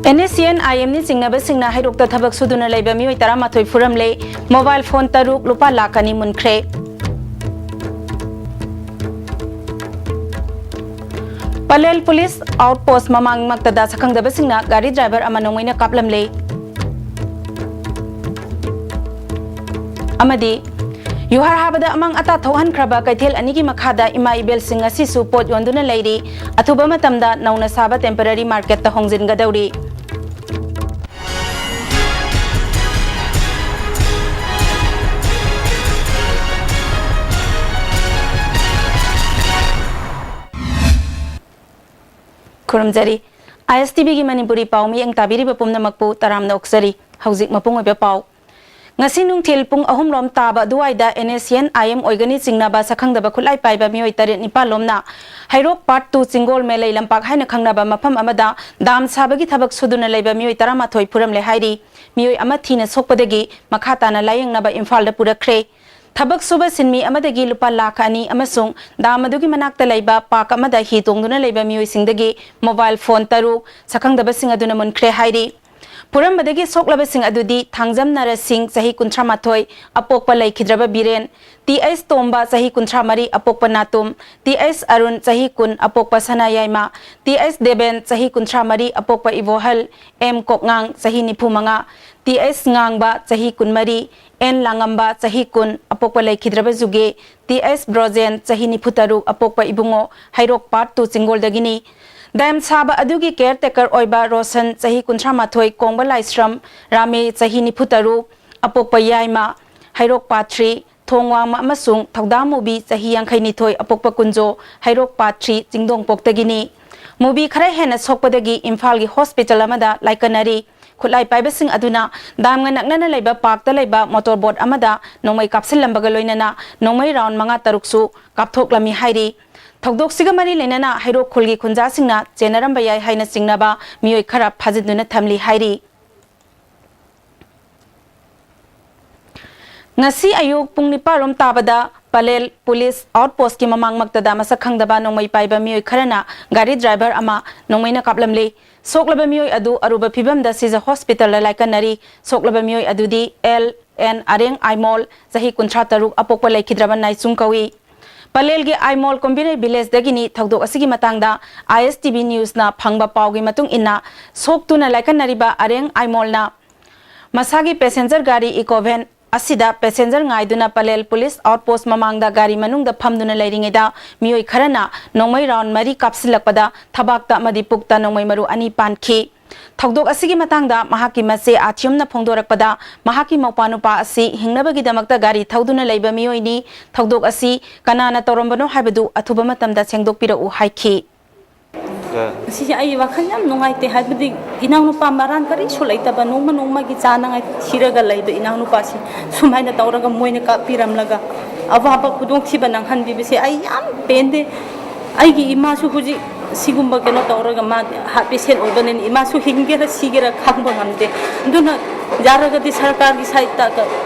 NSCN IM ni singnaba singna hairokta thabak suduna leiba mioi taramathoi furamle mobile phone taruk lupa lakani munkhre Palel Police Outpost mamang magtada sakhangdaba singna gari driver ama nongmoina kaplamle amadi Yuhar habada amang ata thohan khraba kaithel anigi makhada ima ibel singa sisu pot yonduna leiri athuba matamda nauna saba temporary market ta hongjin gadauri Kuramjari ISTV gi Manipuri paumi ang tabiri bapumna magpu taram na oksari hauzik mapung oiba pau ngasi nungthil pung ahum lom taba duaida NSCN IM oigani singnaba sakhangdaba khulai paiba mioi tare nipal lomna hairok part 2 chingol melai lampak haina khangnaba mafam amada dam sabagi thabak suduna leiba mioi taramathoi puramle hairi mioi ama thina sokpadagi makhata na layengnaba imphal da purakre Thabak suba sinmi amadagi lupa lakani amasung damadugi manakta leiba pak amada hi tongduna leiba mioi singdagi mobile phone taru sakhangdaba sing aduna munkre hairi Puram badagi soklaba sing adudi thangjam nara sing sahi kunthra mathoi apokpa laikhidraba biren TS Tomba sahi kunthra mari apokpa natum TS Arun sahi kun apokpa sanayaima TS Deben sahi kunthra mari apokpa ivohal M Kokngang sahi nipumanga TS Ngangba sahi kun mari N Langamba sahi kun apokpa laikhidraba zuge TS Brozen sahi niputaru apokpa ibungo hairok part 2 singol dagini Dam saba adugi caretaker oiba Rosan sahi kunthra mathoi kongba laisram Rame sahi niputaru apokpa yaima hairok patri thongwang amasung thogdamubi sahi yangkhai nithoi apokpa kunjo hairok patri jingdong poktagini mubi khara hena sokpadagi Imphal gi hospital amada laikanari khulai paibasing aduna damnga naknana leiba parkta leiba motorboat amada nongmai kapsil lambaga loinana nongmai round manga taruksu kapthoklami hairi Thogdok siga mari lenana hairo khulgi khunja singna chenaram bayai haina singnaba mioi khara phajiduna thamli hairi Ngasi ayuk pung niparom tabada Palel Police Outpost ki mamang magtada masakhangdaba nongmai paiba mioi kharana gari driver ama nongmaina kaplamle soklaba mioi adu aruba phibamda siza hospital la laikanari soklaba mioi adudi LN Areng Aimol sahi kunthra taruk apokpa laikhidraba naisung kawi Palel gi Aimol kombine village dagini thogdok asigi matangda ISTV news na phangba pawgi matung inna soktuna laikanariba Areng Aimol na masagi passenger gari ecovan asida passenger ngaiduna Palel Police Outpost mamangda gari manungda phamduna leiringeda mioi kharana nongmai round mari kapsilakpada thabakta madi pukta nongmai maru ani panki Thogdok asigi matangda mahaki mase athiumna phongdorakpada mahaki maupanupa asi hingnabagi damakta gari thauduna leiba mioi ni thogdok asi kanana torombano haibadu athuba matamda sengdokpira u haiki si ai wakhal yam nungai te haibadi inang nupa maran kari sulaitaba nongma gi chana ngai thiraga leiba inang nupa si sumaina tawraga moina ka piramlaga awaba khudong thiba nang hanbi bise ai yam pende ai gi ima su huji sigumba keno tawraga ma patient obanen ima su hingera sigera khangba ngamde nduna jaraga di sarkar gi saita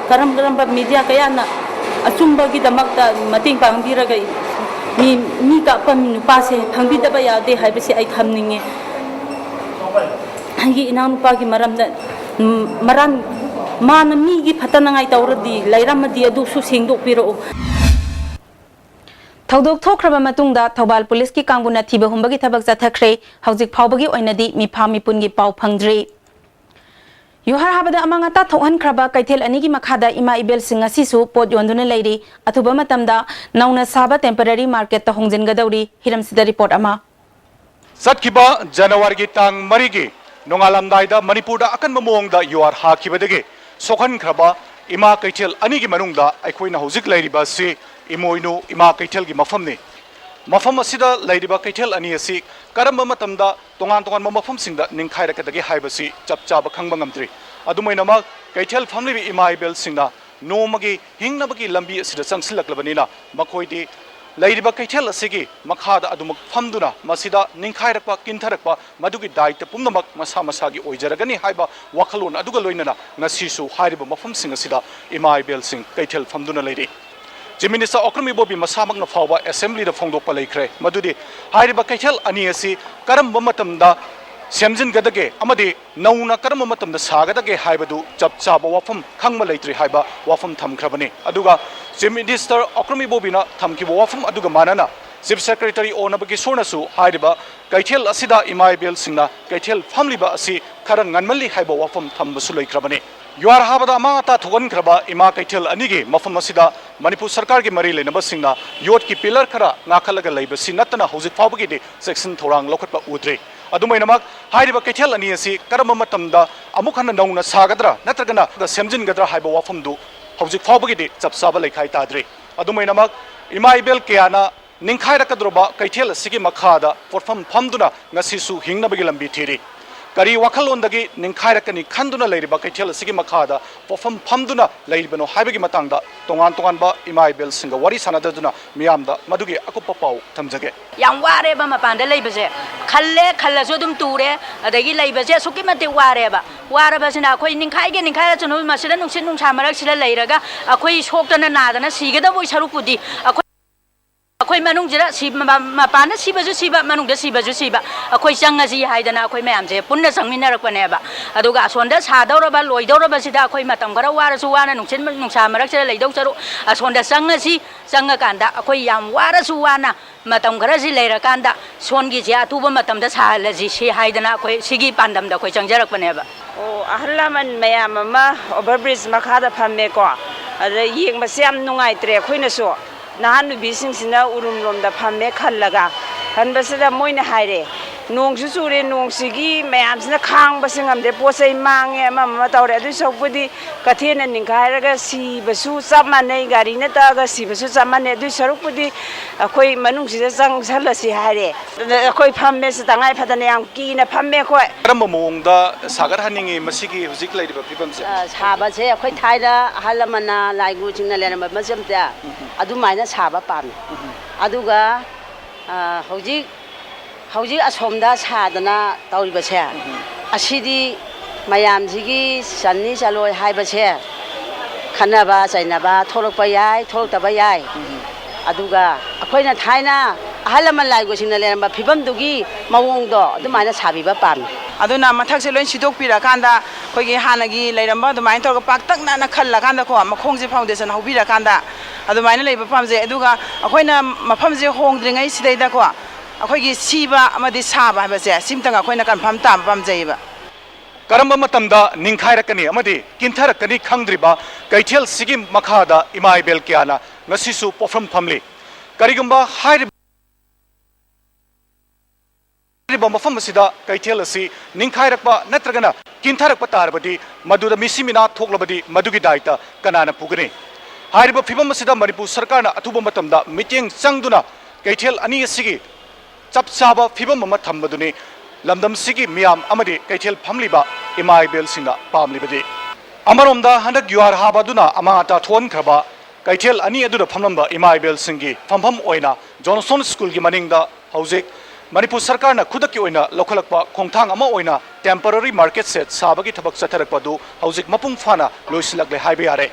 karam ba media kaya na achumba gi damakta mating pangbiraga mi ka pam nupa se phangbi daba yade haibase ai thamninge hangi inang nupa gi maran mana mi gi phatana ngai tawradi lairamadi adu su singdok piro Thogdok thokraba matungda Thobal Police ki kanguna thiba humbagi thabak jathakre haujik phawbagi oinadi mipha mipungi pau phangdri Yuhar habada amangata thohan khraba kaithel anigi makhada ima ibel singa sisu pot yonduna leiri athuba matamda nauna saba temporary market ta hongjin gadauri hiram sida report ama Satkiba January gi tang marigi nongalamdaida Manipurda akan mamongda yuar hakibadege sokhan khraba ima kaithel anigi manungda aikoina hojik leiriba si imoinu ima kaithel gi mafam asida leiriba kaithel ani asi karamba matamda tongan mafam singda ningkhairakedagi haibasi chapchaba khangba ngamtri adumaina ma kaithel famlibi ima ibel singna nomagi hingnabagi lambi asida changsilaklabanina makhoidi leiriba kaithel asigi makhada adumak famduna masida ningkhairakpa kintharakpa madugi daita pumnamak masagi oijaragani haiba wakhalon aduga loinana ngasisu hairiba mafam singa sida ima ibel sing kaithel famduna leiri Chief Minister Okrami Bobi masamakna fawba assembly da phongdokpa leikre madudi hairiba kaithel ani asi karamba matamda ꯁꯦꯝꯖꯤꯟꯒꯗꯒꯦ ꯑꯃꯗꯤ ꯅꯧꯅ ꯀꯔꯝꯕ ꯃꯇꯝꯗ ꯁꯥꯒꯗꯒꯦ ꯍꯥꯏꯕꯗꯨ ꯆꯞ ꯆꯥꯕ ꯋꯥꯐꯝ ꯈꯪꯕ ꯂꯩꯇ꯭ꯔꯤ ꯍꯥꯏꯕ ꯋꯥꯐꯝ ꯊꯝꯈ꯭ꯔꯕꯅꯤ ꯑꯗꯨꯒ ꯆꯤꯐ ꯃꯤꯅꯤꯁꯇꯔ ꯑꯀ꯭ꯔꯃꯤ ꯕꯣꯕꯤꯅ ꯊꯝꯈꯤꯕ ꯋꯥꯐꯝ ꯑꯗꯨꯒ ꯃꯥꯟꯅꯅ ꯆꯤꯐ ꯁꯦꯀ꯭ꯔꯦꯇꯔꯤ ꯑꯣꯅꯕꯒꯤ ꯁꯣꯔꯅꯁꯨ ꯍꯥꯏꯔꯤꯕ ꯀꯩꯊꯦꯜ ꯑꯁꯤꯗ ꯏꯃꯥ ꯏꯕꯦꯜꯁꯤꯡꯅ ꯀꯩꯊꯦꯜ ꯐꯝꯂꯤꯕ ꯑꯁꯤ ꯈꯔ ꯉꯟꯃꯜꯂꯤ ꯍꯥꯏꯕ ꯋꯥꯐꯝ ꯊꯝꯕꯁꯨ ꯂꯩꯈ꯭ꯔꯕꯅꯤ ꯌꯨꯍꯥꯔ ꯍꯥꯕꯗ ꯑꯃꯥꯡ ꯑꯇꯥ ꯊꯣꯛꯍꯟꯈ꯭ꯔꯕ ꯏꯃꯥ ꯀꯩꯊꯦꯜ ꯑꯅꯤꯒꯤ ꯃꯐꯝ ꯑꯁꯤꯗ ꯃꯅꯤꯄꯨꯔ ꯁꯔꯀꯥꯔꯒꯤ ꯃꯔꯤ ꯂꯩꯅꯕꯁꯤꯡꯅ ꯌꯣꯠꯀꯤ ꯄꯤꯂꯔ ꯈꯔ ꯉꯥꯛꯈꯠꯂꯒ ꯂꯩꯕꯁꯤ ꯅꯠꯇꯅ ꯍꯧꯖꯤꯛ ꯐꯥꯎꯕꯒꯤꯗꯤ ꯆꯦꯛꯁꯤꯟ ꯊꯧꯔꯥꯡ ꯂꯧꯈꯠꯄ ꯎꯗ꯭ꯔꯤ ꯑꯗꯨꯃꯥꯏꯅꯃꯛ ꯍꯥꯏꯔꯤꯕ ꯀꯩꯊꯦꯜ ꯑꯅꯤ ꯑꯁꯤ ꯀꯔꯝꯕ ꯃꯇꯝꯗ ꯑꯃꯨꯛ ꯍꯟꯅ ꯅꯧꯅ ꯁꯥꯒꯗ꯭ꯔꯥ ꯅꯠꯇ꯭ꯔꯒꯅ ꯁꯦꯝꯖꯤꯟꯒꯗ꯭ꯔꯥ ꯍꯥꯏꯕ ꯋꯥꯐꯝꯗꯨ ꯍꯧꯖꯤꯛ ꯐꯥꯎꯕꯒꯤꯗꯤ ꯆꯞ ꯆꯥꯕ ꯂꯩꯈꯥꯏ ꯇꯥꯗ꯭ꯔꯤ ꯑꯗꯨꯃꯥꯏꯅꯃꯛ ꯏꯃꯥ ꯏꯕꯦꯜ ꯀꯌꯥꯅ ꯅꯤꯡꯈꯥꯏꯔꯛꯀꯗꯧꯔꯕ ꯀꯩꯊꯦꯜ ꯑꯁꯤꯒꯤ ꯃꯈꯥꯗ ꯄꯣꯠꯐꯝ ꯐꯝꯗꯨꯅ ꯉꯁꯤꯁꯨ ꯍꯤꯡꯅꯕꯒꯤ ꯂꯝꯕꯤ ꯊꯤꯔꯤ ꯀꯔꯤ ꯋꯥꯈꯜꯂꯣꯟꯗꯒꯤ ꯅꯤꯡꯈꯥꯏꯔꯛꯀꯅꯤ ꯈꯟꯗꯨꯅ ꯂꯩꯔꯤꯕ ꯀꯩꯊꯦꯜ ꯑꯁꯤꯒꯤ ꯃꯈꯥꯗ ꯄꯣꯠꯐꯝ ꯐꯝꯗꯨꯅ ꯂꯩꯔꯤꯕꯅꯣ ꯍꯥꯏꯕꯒꯤ ꯃꯇꯥꯡꯗ ꯇꯣꯉꯥꯟ ꯇꯣꯉꯥꯟꯕ ꯏꯃꯥ ꯏꯕꯦꯜꯁꯤꯡꯒ ꯋꯥꯔꯤ ꯁꯥꯟꯅꯗꯨꯅ ꯃꯤꯌꯥꯝꯗ ꯃꯗꯨꯒꯤ ꯑꯀꯨꯞꯄ ꯄꯥꯎ ꯊꯝꯖꯒꯦ ꯌꯥꯝ ꯋꯥꯔꯦꯕ ꯃꯄꯥꯟꯗ ꯂꯩꯕꯁꯦ ꯈꯜꯂꯁꯨ ꯑꯗꯨꯝ ꯇꯨꯔꯦ ꯑꯗꯒꯤ ꯂꯩꯕꯁꯦ ꯑꯁꯨꯛꯀꯤ ꯃꯇꯤꯛ ꯋꯥꯔꯦꯕ ꯋꯥꯔꯕꯁꯤꯅ ꯑꯩꯈꯣꯏ ꯅꯤꯡꯈꯥꯏꯔꯁꯨ ꯃꯁꯤꯗ ꯅꯨꯡꯁꯤꯠ ꯅꯨꯡꯁꯥ ꯃꯔꯛꯁꯤꯗ ꯂꯩꯔꯒ ꯑꯩꯈꯣꯏ ꯁꯣꯛꯇꯅ ꯅꯥꯗꯅ ꯁꯤꯒꯗꯕ ꯁꯔꯨꯛꯄꯨꯗꯤ ꯑꯩꯈꯣꯏ ꯃꯅꯨꯡꯁꯤꯗ ꯃꯄꯥꯟꯗ ꯁꯤꯕꯁꯨ ꯁꯤꯕ ꯃꯅꯨꯡꯗ ꯁꯤꯕꯁꯨ ꯁꯤꯕ ꯑꯩꯈꯣꯏ ꯆꯪꯉꯁꯤ ꯍꯥꯏꯗꯅ ꯑꯩꯈꯣꯏ ꯃꯌꯥꯝꯁꯦ ꯄꯨꯟꯅ ꯆꯪꯃꯤꯟꯅꯔꯛꯄꯅꯦꯕ ꯑꯗꯨꯒ ꯑꯁꯣꯟꯗ ꯁꯥꯗꯧꯔꯕ ꯂꯣꯏꯗꯧꯔꯕꯁꯤꯗ ꯑꯩꯈꯣꯏ ꯃꯇꯝ ꯈꯔ ꯋꯥꯔꯁꯨ ꯋꯥꯅ ꯅꯨꯡꯁꯤꯠ ꯅꯨꯡꯁꯥ ꯃꯔꯛꯁꯤꯗ ꯂꯩꯗꯧ ꯁꯔꯨꯛ ꯑꯁꯣꯟꯗ ꯆꯪꯉꯀꯥꯟꯗ ꯑꯩꯈꯣꯏ ꯌꯥꯝ ꯋꯥꯔꯁꯨ ꯋꯥꯅ ꯃꯇꯝ ꯈꯔꯁꯤ ꯂꯩꯔꯀꯥꯟꯗ ꯁꯣꯟꯒꯤꯁꯦ ꯑꯊꯨꯕ ꯃꯇꯝꯗ ꯁꯥꯍꯜꯂꯁꯤ ꯁꯤ ꯍꯥꯏꯗꯅ ꯑꯩꯈꯣꯏ ꯁꯤꯒꯤ ꯄꯥꯟꯗꯝꯗ ꯑꯩꯈꯣꯏ ꯆꯪꯖꯔꯛꯄꯅꯦꯕ ꯑꯍꯜ ꯂꯃꯟ ꯃꯌꯥꯝ ꯑꯃ ꯑꯣꯚꯔꯕ꯭ꯔꯤꯖ ꯃꯈꯥꯗ ꯐꯝꯃꯦꯀꯣ ꯑꯗ ꯌꯦꯡꯕꯁꯦ ꯌꯥꯝ ꯅꯨꯡꯉꯥꯏꯇ꯭ꯔꯦ ꯑꯩꯈꯣꯏꯅꯁꯨ ꯅꯍꯥꯟ ꯅꯨꯕꯤꯁꯤꯡꯁꯤꯅ ꯎꯔꯨꯝꯂꯣꯝꯗ ꯐꯝꯃꯦ ꯈꯟꯕꯁꯤꯗ ꯃꯣꯏꯅ ꯍꯥꯏꯔꯦ ꯅꯣꯡꯁꯨ ꯆꯨꯔꯦ ꯅꯣꯡꯁꯤꯒꯤ ꯃꯌꯥꯝꯁꯤꯅ ꯈꯥꯡꯕꯁꯤ ꯉꯝꯗꯦ ꯄꯣꯠ ꯆꯩ ꯃꯥꯡꯉꯦ ꯑꯃ ꯇꯧꯔꯦ ꯑꯗꯨꯏ ꯁꯔꯨꯛꯄꯨꯗꯤ ꯀꯩꯊꯦꯜꯅ ꯅꯤꯡꯈꯥꯏꯔꯒ ꯁꯤꯕꯁꯨ ꯆꯞ ꯃꯥꯟꯅꯩ ꯒꯥꯔꯤꯅ ꯇꯛꯑꯒ ꯁꯤꯕꯁꯨ ꯆꯞ ꯃꯥꯟꯅꯩ ꯑꯗꯨꯏ ꯁꯔꯨꯛꯄꯨꯗꯤ ꯑꯩꯈꯣꯏ ꯃꯅꯨꯡꯁꯤꯗ ꯆꯪꯁꯜꯂꯁꯤ ꯍꯥꯏꯔꯦ ꯑꯩꯈꯣꯏ ꯐꯝꯃꯦ ꯇꯉꯥꯏ ꯐꯗꯅ ꯌꯥꯝ ꯀꯤꯅ ꯐꯝꯃꯦ ꯑꯩꯈꯣꯏ ꯀꯔꯝꯕ ꯃꯑꯣꯡꯗ ꯁꯥꯒꯠꯍꯟꯅꯤꯡꯉꯤ ꯃꯁꯤꯒꯤ ꯍꯧꯖꯤꯛ ꯂꯩꯔꯤꯕ ꯐꯤꯕꯝꯁꯦ ꯁꯥꯕꯁꯦ ꯑꯩꯈꯣꯏ ꯊꯥꯏꯅ ꯑꯍꯜ ꯂꯃꯟꯅ ꯂꯥꯏꯒꯨꯁꯤꯡꯅ ꯂꯩꯔꯝꯕ ꯃꯇꯝꯗ ꯑꯗꯨꯃꯥꯏꯅ ꯁꯥꯕ ꯄꯥꯝꯃꯤ ꯑꯗꯨꯒ ꯍꯧꯖꯤꯛ ꯑꯁꯣꯝꯗ ꯁꯥꯗꯅ ꯇꯧꯔꯤꯕꯁꯦ ꯑꯁꯤꯗꯤ ꯃꯌꯥꯝꯁꯤꯒꯤ ꯆꯟꯅꯤ ꯆꯜꯂꯣꯏ ꯍꯥꯏꯕꯁꯦ ꯈꯟꯅꯕ ꯆꯩꯅꯕ ꯊꯣꯛꯂꯛꯄ ꯌꯥꯏ ꯊꯣꯛꯂꯛꯇꯕ ꯌꯥꯏ ꯑꯗꯨꯒ ꯑꯩꯈꯣꯏꯅ ꯊꯥꯏꯅ ꯑꯍꯜ ꯂꯃꯟ ꯂꯥꯏꯒꯨꯁꯤꯡꯅ ꯂꯩꯔꯝꯕ ꯐꯤꯕꯝꯗꯨꯒꯤ ꯃꯑꯣꯡꯗꯣ ꯑꯗꯨꯃꯥꯏꯅ ꯁꯥꯕꯤꯕ ꯄꯥꯝꯃꯤ ꯑꯗꯨꯅ ꯃꯊꯛꯁꯦ ꯂꯣꯏ ꯁꯤꯗꯣꯛꯄꯤꯔꯀꯥꯟꯗ ꯑꯩꯈꯣꯏꯒꯤ ꯍꯥꯟꯅꯒꯤ ꯂꯩꯔꯝꯕ ꯑꯗꯨꯃꯥꯏꯅ ꯇꯧꯔꯒ ꯄꯥꯛꯇꯛꯅꯅ ꯈꯜꯂꯀꯥꯟꯗꯀꯣ ꯃꯈꯣꯡꯁꯦ ꯐꯥꯎꯟꯗꯦꯁꯟ ꯍꯧꯕꯤꯔꯀꯥꯟꯗ ꯑꯗꯨꯃꯥꯏꯅ ꯂꯩꯕ ꯄꯥꯝꯖꯩ ꯑꯗꯨꯒ ꯑꯩꯈꯣꯏꯅ ꯃꯐꯝꯁꯦ ꯍꯣꯡꯗ꯭ꯔꯤꯉꯩ ꯁꯤꯗꯩꯗꯀꯣ ꯑꯩꯈꯣꯏꯒꯤ ꯁꯤꯕ ꯑꯃꯗꯤ ꯁꯥꯕ ꯍꯥꯏꯕꯁꯦ ꯁꯤꯝꯇꯪ ꯑꯩꯈꯣꯏꯅ ꯀꯟꯐꯥꯔꯝ ꯇꯥꯕ ꯄꯥꯝꯖꯩꯌꯦꯕ ꯀꯔꯝꯕ ꯃꯇꯝꯗ ꯅꯤꯡꯈꯥꯏꯔꯛꯀꯅꯤ ꯑꯃꯗꯤ ꯀꯤꯟꯊꯔꯛꯀꯅꯤ ꯈꯪꯗ꯭ꯔꯤꯕ ꯀꯩꯊꯦꯜꯁꯤꯒꯤ ꯃꯈꯥꯗ ꯏꯃꯥ ꯏꯕꯦꯜ ꯀꯌꯥꯅ ꯉꯁꯤꯁꯨ ꯄꯣꯠꯐꯝ ꯐꯝꯂꯤ ꯀꯔꯤꯒꯨꯝꯕ ꯍꯥꯏꯔꯤꯕ ꯃꯐꯝ ꯑꯁꯤꯗ ꯀꯩꯊꯦꯜ ꯑꯁꯤ ꯅꯤꯡꯈꯥꯏꯔꯛꯄ ꯅꯠꯇ꯭ꯔꯒꯅ ꯀꯤꯟꯊꯔꯛꯄ ꯇꯥꯔꯕꯗꯤ ꯃꯗꯨꯗ ꯃꯤꯁꯤ ꯃꯤꯅꯥ ꯊꯣꯛꯂꯕꯗꯤ ꯃꯗꯨꯒꯤ ꯗꯥꯏꯇ ꯀꯅꯥꯅ ꯄꯨꯒꯅꯤ ꯍꯥꯏꯔꯤꯕ ꯐꯤꯕꯝ ꯑꯁꯤꯗ ꯃꯅꯤꯄꯨꯔ ꯁꯔꯀꯥꯔꯅ ꯑꯊꯨꯕ ꯃꯇꯝꯗ ꯃꯤꯠꯌꯦꯡ ꯆꯪꯗꯨꯅ ꯀꯩꯊꯦꯜ ꯑꯅꯤ ꯑꯁꯤꯒꯤ ꯆꯞ ꯆꯥꯕ ꯐꯤꯕꯝ ꯑꯃ ꯊꯝꯕꯗꯨꯅꯤ ꯂꯝꯗꯝꯁꯤꯒꯤ ꯃꯤꯌꯥꯝ ꯑꯃꯗꯤ ꯀꯩꯊꯦꯜ ꯐꯝꯂꯤꯕ ꯏꯃꯥ ꯏꯕꯦꯜꯁꯤꯡꯅ ꯄꯥꯝꯂꯤꯕꯗꯤ ꯑꯃꯔꯣꯝꯗ ꯍꯟꯗꯛ ꯌꯨꯍꯥꯔ ꯍꯥꯕꯗꯨꯅ ꯑꯃꯥꯡ ꯑꯇꯥ ꯊꯣꯛꯍꯟꯈ꯭ꯔꯕ ꯀꯩꯊꯦꯜ ꯑꯅꯤ ꯑꯗꯨꯗ ꯐꯝꯂꯝꯕ ꯏꯃꯥ ꯏꯕꯦꯜꯁꯤꯡꯒꯤ ꯐꯝꯐꯝ ꯑꯣꯏꯅ ꯖꯣꯟꯁꯣꯟ ꯁ꯭ꯀꯨꯜꯒꯤ ꯃꯅꯤꯡꯗ ꯍꯧꯖꯤꯛ ꯃꯅꯤꯄꯨꯔ ꯁꯔꯀꯥꯔꯅ ꯈꯨꯗꯛꯀꯤ ꯑꯣꯏꯅ ꯂꯧꯈꯠꯂꯛꯄ ꯈꯣꯡꯊꯥꯡ ꯑꯃ ꯑꯣꯏꯅ ꯇꯦꯝꯄꯔꯔꯤ ꯃꯥꯔꯀꯦꯠ ꯁꯦꯠ ꯁꯥꯕꯒꯤ ꯊꯕꯛ ꯆꯠꯊꯔꯛꯄꯗꯨ ꯍꯧꯖꯤꯛ ꯃꯄꯨꯡ ꯐꯥꯅ ꯂꯣꯏꯁꯤꯜꯂꯛꯂꯦ ꯍꯥꯏꯕ ꯌꯥꯔꯦ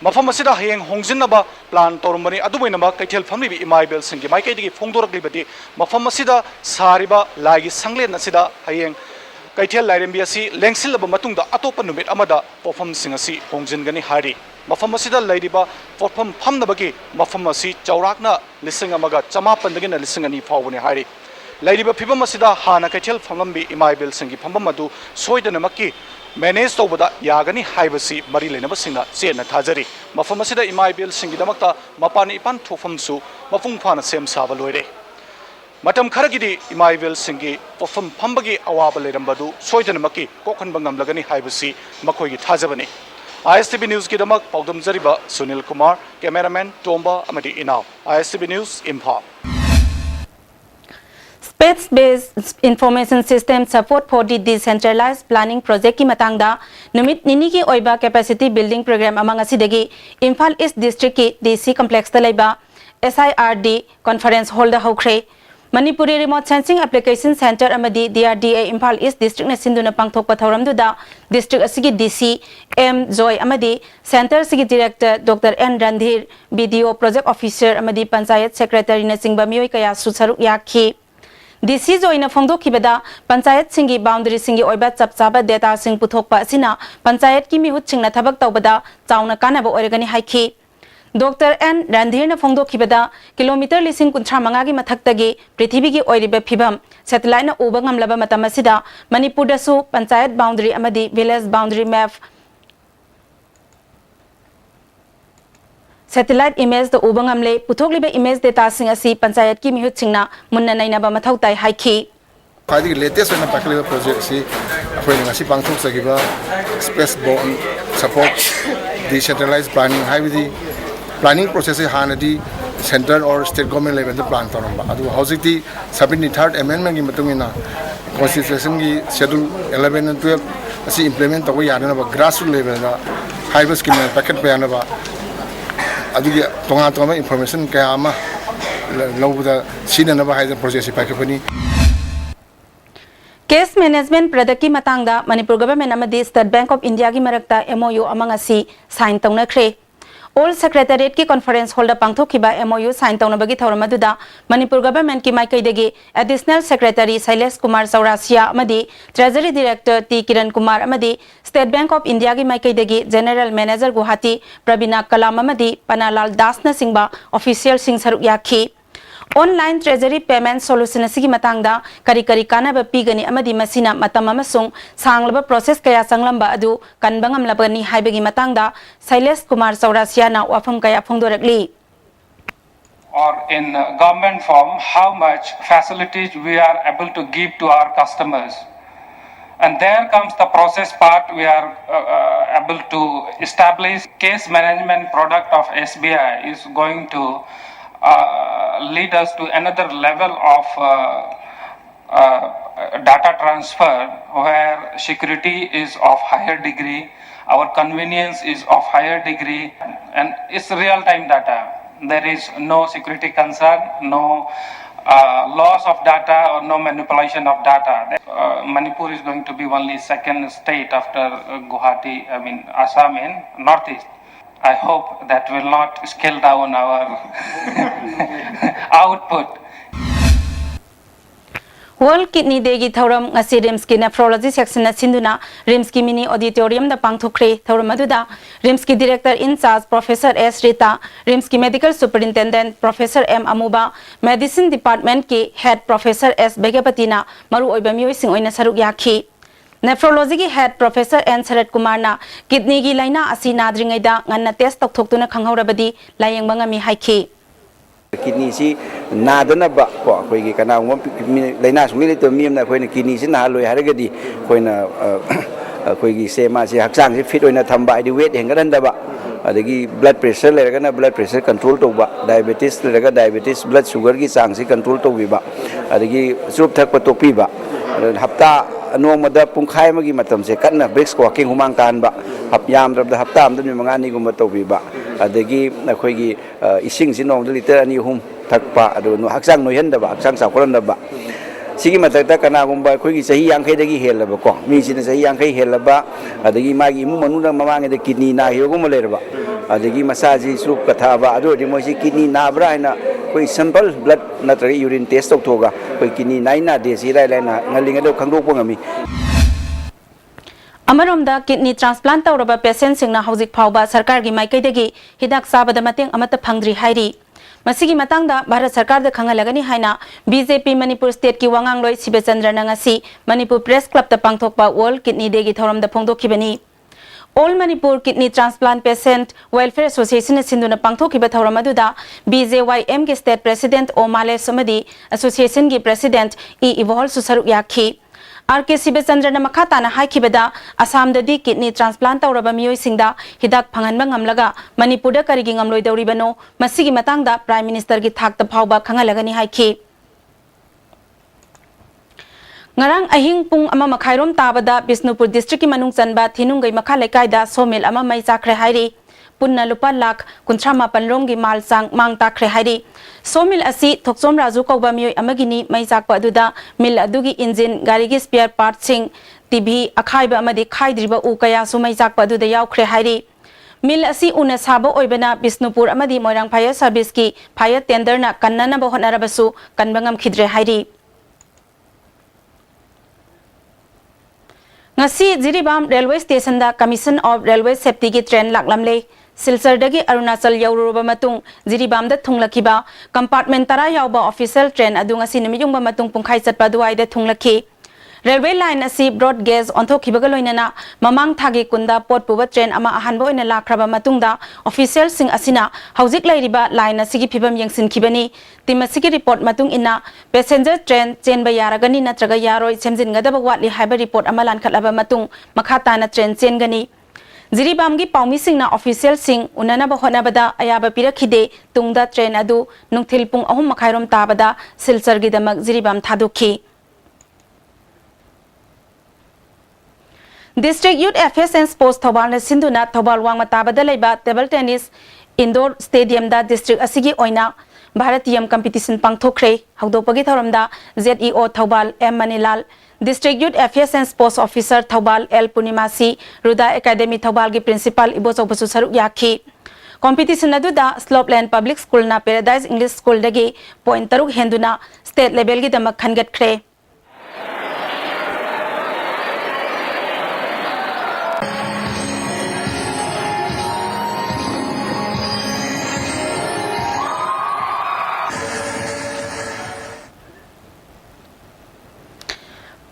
ꯃꯐꯝ ꯑꯁꯤꯗ ꯍꯌꯦꯡ ꯍꯣꯡꯖꯤꯟꯅꯕ ꯄ꯭ꯂꯥꯟ ꯇꯧꯔꯝꯕꯅꯤ ꯑꯗꯨꯃꯥꯏꯅꯃꯛ ꯀꯩꯊꯦꯜ ꯐꯝꯂꯤꯕ ꯏꯃꯥ ꯏꯕꯦꯜꯁꯤꯡꯒꯤ ꯃꯥꯏꯀꯩꯗꯒꯤ ꯐꯣꯡꯗꯣꯔꯛꯂꯤꯕꯗꯤ ꯃꯐꯝ ꯑꯁꯤꯗ ꯁꯥꯔꯤꯕ ꯂꯥꯏꯒꯤ ꯁꯪꯂꯦꯟ ꯑꯁꯤदा ꯍꯌꯦꯡ ꯀꯩꯊꯦꯜ ꯂꯥꯏꯔꯦꯝꯕꯤ ꯑꯁꯤ ꯂꯦꯡꯁꯤꯜꯂꯕ ꯃꯇꯨꯡꯗ ꯑꯇꯣꯞꯄ ꯅꯨꯃꯤꯠ ꯑꯃꯗ ꯄꯣꯠꯐꯝꯁꯤꯡ ꯑꯁꯤ ꯍꯣꯡꯖꯤꯟꯒꯅꯤ ꯍꯥꯏꯔꯤ ꯃꯐꯝ ꯑꯁꯤꯗ ꯂꯩꯔꯤꯕ ꯄꯣꯠꯐꯝ ꯐꯝꯅꯕꯒꯤ ꯃꯐꯝ ꯑꯁꯤ ꯆꯥꯎꯔꯥꯛꯅ 1,900 2,000 ꯐꯥꯎꯕꯅꯤ ꯍꯥꯏꯔꯤ ꯂꯩꯔꯤꯕ ꯐꯤꯕꯝ ꯑꯁꯤꯗ ꯍꯥꯟꯅ ꯀꯩꯊꯦꯜ ꯐꯝꯂꯝꯕꯤ ꯏꯃꯥ ꯏꯕꯦꯜꯁꯤꯡꯒꯤ ꯐꯝꯐꯝ ꯑꯗꯨ ꯁꯣꯏꯗꯅꯃꯛꯀꯤ ꯃꯦꯅꯦꯖ ꯇꯧꯕꯗ ꯌꯥꯒꯅꯤ ꯍꯥꯏꯕꯁꯤ ꯃꯔꯤ ꯂꯩꯅꯕꯁꯤꯡꯅ ꯆꯦꯠꯅ ꯊꯥꯖꯔꯤ ꯃꯐꯝ ꯑꯁꯤꯗ ꯏꯃꯥ ꯏꯕꯦꯜꯁꯤꯡꯒꯤꯗꯃꯛꯇ ꯃꯄꯥꯟ ꯏꯄꯥꯟ ꯊꯣꯛꯐꯝꯁꯨ ꯃꯄꯨꯡ ꯐꯥꯅ ꯁꯦꯝ ꯁꯥꯕ ꯂꯣꯏꯔꯦ ꯃꯇꯝ ꯈꯔꯒꯤꯗꯤ ꯏꯃꯥ ꯏꯕꯦꯜꯁꯤꯡꯒꯤ ꯄꯣꯠꯐꯝ ꯐꯝꯕꯒꯤ ꯑꯋꯥꯕ ꯂꯩꯔꯝꯕꯗꯨ ꯁꯣꯏꯗꯅꯃꯛꯀꯤ ꯀꯣꯛꯍꯟꯕ ꯉꯝꯂꯒꯅꯤ ꯍꯥꯏꯕꯁꯤ ꯃꯈꯣꯏꯒꯤ ꯊꯥꯖꯕꯅꯤ ISTV ꯅ꯭ꯌꯨꯁꯀꯤꯗꯃꯛ ꯄꯥꯎꯗꯝꯖꯔꯤꯕ ꯁꯨꯅꯤꯜ ꯀꯨꯃꯥꯔ ꯀꯦꯃꯦꯔꯥꯃꯦꯟ ꯇꯣꯝꯕ ꯑꯃꯗꯤ ꯏꯅꯥꯎ ISTV news Imphal Space-based information system support for the decentralized planning project ki matangda numit nini ki oiba capacity building program amang asidagi Imphal East District ki DC complex da laiba SIRD conference hall da hokre Manipuri remote sensing application center amadi DRDA Imphal East District na sinduna pangthokpa thauramduda district asigi DC M Joy amadi center sigi director Dr N Randhir BDO project officer amadi panchayat secretary na singba mioi kaya susaruk yakhi DC joina phongdokibada panchayat singi boundary singi oiba chapchaba data sing puthokpa asina panchayat ki mihut singna thabak tawbada chauna kanaba oiragani haiki Dr. N. Randhirna phongdokibada kilometer lising kunthra mangagi mathaktagi prithibigi oiriba phibam satellite na uba ngamlaba matam asida Manipur dasu panchayat boundary amadi village boundary map satellite image the uba ngamle puthokliba image data sing asi panchayat ki mihut singna munna nainaba mathau tai haiki Khadi latest na pakliba project si apoi ngasi pangthok sagiba space borne support decentralized planning haibidi planning process hanadi central or state government level the plan taramba adu hojiti 73rd amendment gi matungina constitution gi schedule 11 and 12 asi implement tawo yana ba grassroots level da high scheme packet bayana ba adu gi tonga information kaya ama lawda sinana ba haida process pakapani Case management product ki matangda Manipur government amadi State Bank of India gi marakta MOU amangasi sign tawnakre All Secretariat ki conference hall da pangthokhiba MOU sign tawnabagi thawramaduda Manipur government ki maikaidagi additional secretary Sailesh Kumar Saurasia amadi treasury director T Kiran Kumar amadi State Bank of India ki maikaidagi general manager Guwahati Pravina Kalam amadi Panalal Das na singba official sing saruk yakhi Online treasury payment solution asigi matangda kari kanaba pigani amadi masina matam amasung sanglaba process kaya sanglamba adu kanbangam labani haibagi matangda Sailesh Kumar Saurasia na wafam kaya phongdorakli or in government form how much facilities we are able to give to our customers, and there comes the process part. We are able to establish case management product of SBI is going to lead us to another level of data transfer where security is of higher degree, our convenience is of higher degree, and it's real-time data. There is no security concern, no loss of data or no manipulation of data. Manipur is going to be only second state after Guwahati, Assam in Northeast. I hope that will not scale down our output. World Kidney Day gi thauram ngasi RIMS ki nephrology section na sinduna RIMS ki mini auditorium da pangthokre thauram aduda RIMS ki director in charge Professor S Rita, RIMS ki medical superintendent Professor M Amuba, medicine department ki head Professor S Begapati na maru oiba mioi sing oina saruk yakhi Nephrology ki head Professor N Sarat Kumar na kidney gi laina asi nadringai da nganna test tokthokuna khanghaurabadi layeng bangami haiki kidney si nadana ba ko koi gi kana ngom laina sungli le to miem na koi na kidney si na loi haragadi koi na koi gi sema si hakchang si fit oina thamba di weight hengaran da ba adagi blood pressure le ga na blood pressure control to ba diabetes le ga diabetes blood sugar gi chang si control to bi ba adagi sup thak pa to pi ba hapta nong mada pungkhai magi matam se kanna brisk walking humang tan ba hap yam rab da hapta am dum manga ni gum to bi ba adagi khoi gi ising si nong liter ani hum thakpa adu no hakchang no hen da ba hakchang sa koran da ba sigi matak ta kana gum ba khoi gi sahi yang khai dagi hel ba ko mi sin sahi yang khai hel ba adagi magi mu manu da mamang da kidney na hiyo gum le ba adagi masaji sup katha ba adu di mo si kidney na bra na koi sample blood natra urine test tok thoga koi kidney naina de si lai lai na ngaling ado khangdok pangami Amaromda kidney transplant tawraba patient singna hojik phawba sarkar gi maikaidagi hidak sabada mateng amata phangdri hairi masigi matangda Bharat Sarkar da khangalagani haina BJP Manipur State ki wangangloi Sibechandra nangasi Manipur Press Club ta pangthokpa World Kidney Day gi thoramda phongdokhibani All Manipur Kidney Transplant Patient Welfare Association sinduna pangthokiba thawramaduda BJYM ki State President Omale Samadi Association ki President E Ivol Susaruk yakhi RK Sibechandra na makata na haikibada Assam dadi kidney transplant tawraba miyoi singda hidak phanganba ngamlaga Manipur da karigi ngamloi dawribano masigi matangda Prime Minister gi thakta phawba khangalagani haiki Ngarang ahing pung ama makhairom tabada Bisnupur district ki manung chanba thinungai makha lekai da somil ama mai chakre hairi punna lupa lakh kuntrama panrom gi mal sang mang takre hairi somil asi thoksom raju kauba mioi amagini mai chakpa aduda mil adugi engine gari gi spare part sing TV akhaiba amadi khaidriba u kaya sumai chakpa aduda yaukre hairi Mil asi una sabo oibana Bisnupur amadi Moirang Fire Service ki fire tender na kannana ba honarabasu kanbangam khidre hairi ngasi Jiribam Railway Station da Commission of Railway Safety ki train laklamle Silchar dagi Arunachal yauruba matung Jiribam da thunglakiba compartment tara yauba official train adu ngasi namiyungba matung pungkhai chatpa duai da thunglaki Railway line asi broad gauge onthokibaga loinana mamang thagi kunda pot puba train ama ahanba oina lakraba matungda official sing asina haujik lairiba line asigi phibam yengsin khibani timasigi report matung ina passenger train chen ba yaragani natraga yaroi chemjin gadaba watli haiba report ama lan khalaba matung makhata na train chen gani Jiribam gi paumi singna official sing unana ba hona bada ayaba pirakhide tungda train adu nungthil pung ahum makhairom tabada Silchar gi damak Jiribam thadukhi District Youth Affairs and Sports Thobal na Sinduna Thobal wang matabada laiba table tennis indoor stadium da district asigi oina Bharatiyam competition pangthokre hawdopagi thoramda ZEO Thobal M Manilal District Youth Affairs and Sports Officer Thobal L Punimasi Ruda Academy Thobal gi principal Iboso Basu saruk yakhi competition adu da Slopeland Public School na Paradise English School dagi point taruk henduna state level gi damak khangat khre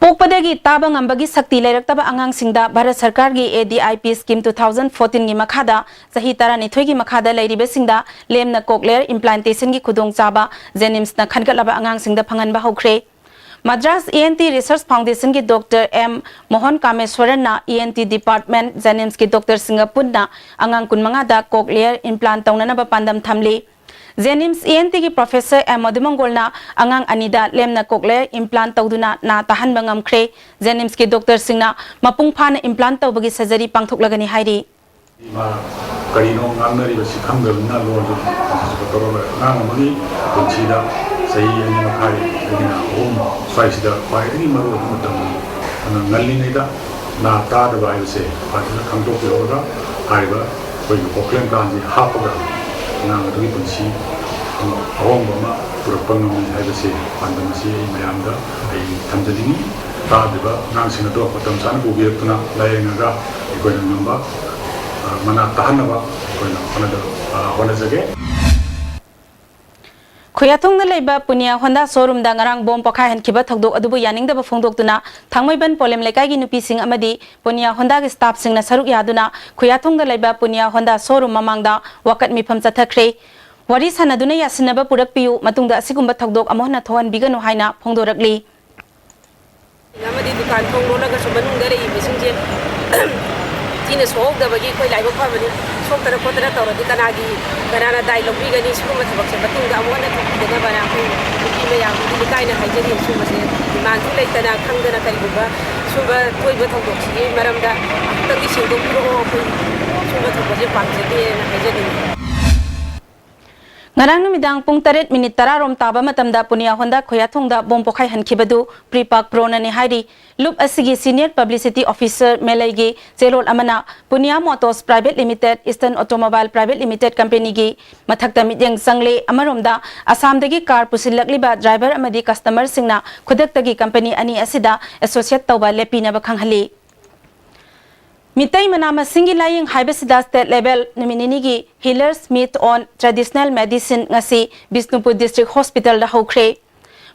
Pokpadagi tabang ambagi sakti lairaktaba angang singda Bharat Sarkar gi ADIP scheme 2014 gi makhada sahi tara nithoi gi makhada lairibe singda lemna cochlear implantation gi khudong chaba Jenims na khangalaba angang singda phangan ba hokre Madras ENT Research Foundation gi Dr M Mohan Kameswaran na ENT department Jenims gi Dr Singapur na angang kunmanga da cochlear implant taunana ba pandam thamli Jenims ENT ki Professor M Madhumangol na angang anida lemna cochlear implant tauduna na tahan bangam khre Jenims ki Dr Singna mapung phana implant taubagi surgery pangthoklagani hairi ma karino ngamnari ba sikhamgabna lo do patoro ngamani bunchida sahi ani makhai dina swaisida pairi maru mutam ngalli nida na ta da ba yuse patna khamto pyoga aiba koi cochlear kanji hapaga nang adu bunchi awang bama purapang ngi haibase pandam si mayamda ai tamjadini ta deba nang sina do patam san bu bietuna layenga ikoi namba mana tahanaba ikoi na hona jage Khoyathong na leiba punia Honda showroom da ngarang bom pakha hen khiba thokdok adubu yaning da phongdok tuna thangmaiban polem lekai gi nupi sing amadi punia Honda gi staff sing na saruk yaduna khoyathong da leiba punia Honda showroom mamangda wakat mifam chathakre wari sanaduna yasinaba purak piu matungda asigumba thokdok amohna thohan biganu haina phongdorakli amadi dukan thonglo laga subanung dare bisingje tina sohok da bagi koi laiba phabani sokara kotara tawradi kanana dialogue bigani sukuma thabakse batinga amona thokdena bana koi nupi mayam di kaina haijari sumase manju leitana khangdana kaibuba suba toiba thokdoksi maramda tangi singdo puro koi suba thokje pakjede na haijari Ngarang numidang pung 8 minit tararom taba matamda punia Honda khoyathongda bom pokhai hankibadu prepak prona ni hairi loop asigi senior publicity officer melaigi chelol amana punia motors private limited Eastern Automobile Private Limited company gi mathakta midyang sangle amaromda Assam dagi car pusilakliba driver amadi customer singna khudaktagi company ani asida associate tawba lepina ba khanghali Mitai manama singi laying haibasida state level naminini gi healers meet on traditional medicine ngasi Bisnupur District Hospital da hokre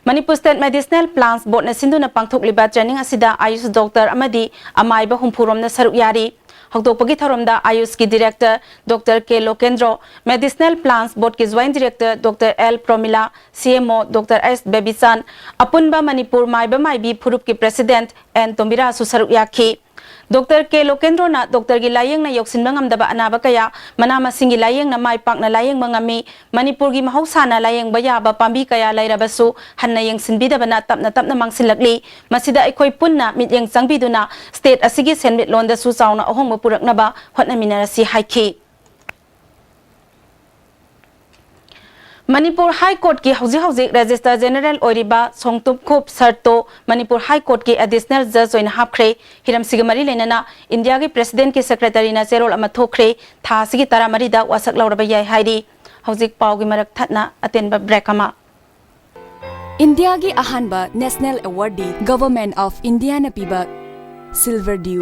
Manipur State Medicinal Plants Board na sindu na pangthok liba training asida Ayush Doctor amadi amai ba humpurom na saruk yari hokdopagi tharomda Ayush ki Director Dr K Lokendro Medicinal Plants Board ki Joint Director Dr L Promila CMO Dr S Bebisan apunba Manipur maiba maibi phurup ki President N Tombira su saruk yakhi Dr. K. Lokendro na Dr. gi layeng na yoksin bangam daba anaba kaya manama singi layeng na mai pak na layeng mangami Manipur gi mahausa na layeng bayaba pambi kaya lairabasu hanna yeng sinbidaba na tapna mangsilakli masida ikoi punna mityeng changbiduna state asigi senbit londa su chauna ahong mapuraknaba hotnaminarasi haiki Manipur High Court ki hauzi Register General Oiriba Songtup Khup Sarto Manipur High Court ki additional judge oina hapkhre Hiram Sigamari lenana India ki President ki Secretary na Cherol ama thokre tha sigi taramari da wasak lauraba yai hairi hauzik pau gi marak thatna atenba break ama India ki ahanba National Award di Government of India na piba Silver Dew.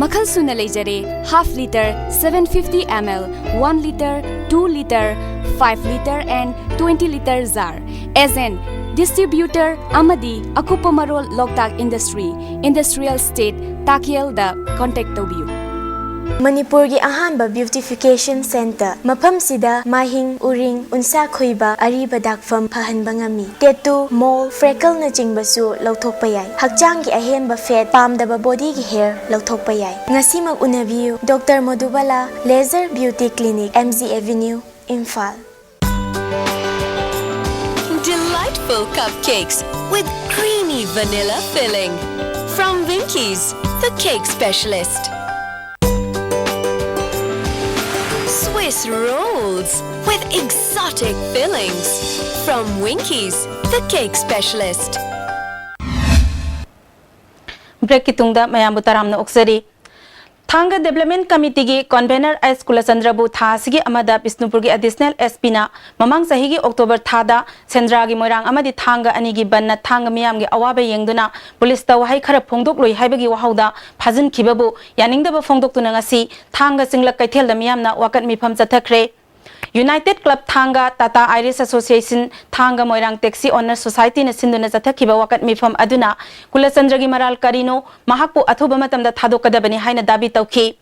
Makhal suna leijare half liter, 750 ml, 1 liter, 2 liter, 5 liter and 20 liter jar. As an distributor Amadi Akupa Marol Loktak Industry, Industrial State, Takiel da contact tobiu. Manipur gi ahanba beautification center mafam sida mahing uring unsa khoiba ariba dakfam phahanba ngami tattoo mole freckle na chingbasu lauthokpa yai hakchang gi ahenba fat pamdaba body gi hair lauthokpa yai ngasi mak unabiu Dr. Madhubala Laser Beauty Clinic MZ Avenue Imphal. Delightful cupcakes with creamy vanilla filling from Winkies, the cake specialist. Swiss rolls with exotic fillings from Winkies, the cake specialist. Break kitungda mayambu taramna oksari. Thanga Development Committee gi convener S Kulasandrabu Thasigi Amada Bisnupur gi additional SP na mamang sahigi October thada Sendra gi Moirang amadi Thanga anigi banna Thanga miyam gi awabe yengduna police ta wahai khara phongdok loi haibagi wahauda phajin khibabu yaningda ba phongdok tuna ngasi Thanga singlak kaithel da miyam na wakat mifam chathakre. United Club Thanga Tata Iris Association Thanga Moirang Taxi Owner Society na sinduna zathakiba wakat mifam aduna Kulasandra gi maral karino mahakpu athuba matamda thadokadabani haina dabi tawki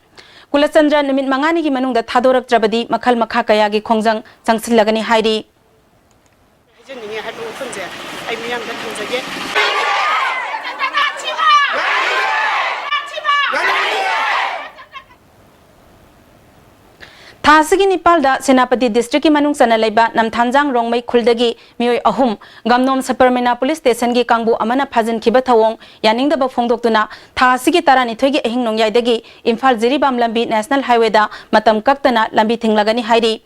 Kulasandra numit mangani gi manungda thadoraktrabadi makhal makha kaya gi khongjang changsilagani hairi Thasigi Nipalda Senapati District ki manung sana laiba namthanjang rongmai khuldagi mioi ahum gamnom Supermena Police Station gi kangbu amana phajin khiba thawong yaningda ba phongdoktuna Thasigi tarani thoigi ehing nongyai dagi Imphal Jiribam lambi National Highway da matam kaktana lambi thinglagani hairi